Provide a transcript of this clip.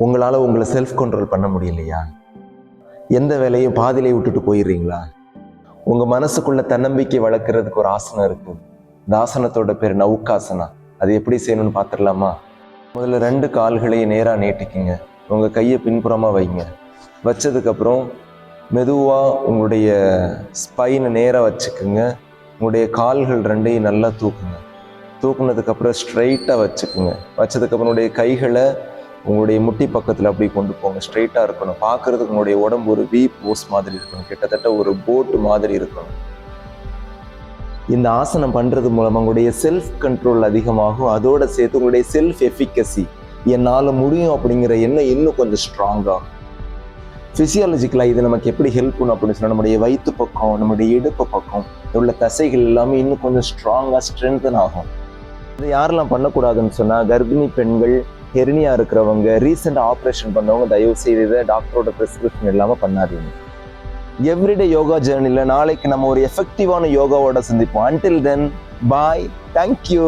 உங்களால் உங்களை self control பண்ண முடியலையா? எந்த வேலையும் பாதியிலே விட்டுட்டு போயிடுறீங்களா? உங்கள் மனசுக்குள்ள தன்னம்பிக்கை வளர்க்குறதுக்கு ஒரு ஆசனம் இருக்குது. இந்த ஆசனத்தோட பேர் நவுக்காசனா. அது எப்படி செய்யணும்னு பார்த்துடலாமா? முதல்ல 2 கால்களையும் நேராக நீட்டிக்குங்க. உங்கள் கையை பின்புறமாக வைங்க. வச்சதுக்கப்புறம் மெதுவாக உங்களுடைய ஸ்பைனை நேராக வச்சுக்குங்க. உங்களுடைய கால்கள் 2ஐயும் நல்லா தூக்குங்க. தூக்குனதுக்கப்புறம் ஸ்ட்ரைட்டாக வச்சுக்குங்க. வச்சதுக்கப்புறம் உங்களுடைய கைகளை உங்களுடைய முட்டி பக்கத்தில் அப்படி கொண்டு போங்க. ஸ்ட்ரைட்டாக இருக்கணும். பார்க்குறதுக்கு உங்களுடைய உடம்பு ஒரு வி போஸ் மாதிரி இருக்கணும். கிட்டத்தட்ட ஒரு போட்டு மாதிரி இருக்கணும். இந்த ஆசனம் பண்ணுறது மூலமாக உங்களுடைய செல்ஃப் கண்ட்ரோல் அதிகமாகும். அதோடு சேர்த்து உங்களுடைய செல்ஃப் எஃபிகசி, என்னால் முடியும் அப்படிங்கிற எண்ணம் இன்னும் கொஞ்சம் ஸ்ட்ராங்காகும். ஃபிசியாலஜிக்கலாக இது நமக்கு எப்படி ஹெல்ப் பண்ணும் அப்படின்னு சொன்னால், நம்முடைய வயிற்று பக்கம், நம்முடைய இடுப்பு பக்கம் உள்ள தசைகள் எல்லாமே இன்னும் கொஞ்சம் ஸ்ட்ராங்காக ஸ்ட்ரென்தன் ஆகும். இது யாரெல்லாம் பண்ணக்கூடாதுன்னு சொன்னால், கர்ப்பிணி பெண்கள், ஹெர்னியா இருக்கிறவங்க, ரீசெண்டாக ஆப்ரேஷன் பண்ணவங்க தயவு செய்து இதை டாக்டரோட ப்ரெஸ்கிரிப்ஷன் இல்லாமல் பண்ணாதீங்க. எவ்ரிடே யோகா ஜேர்னியில் நாளைக்கு நம்ம ஒரு எஃபெக்டிவான யோகாவோட சந்திப்போம். அன்டில் தென் பாய், தேங்க்யூ.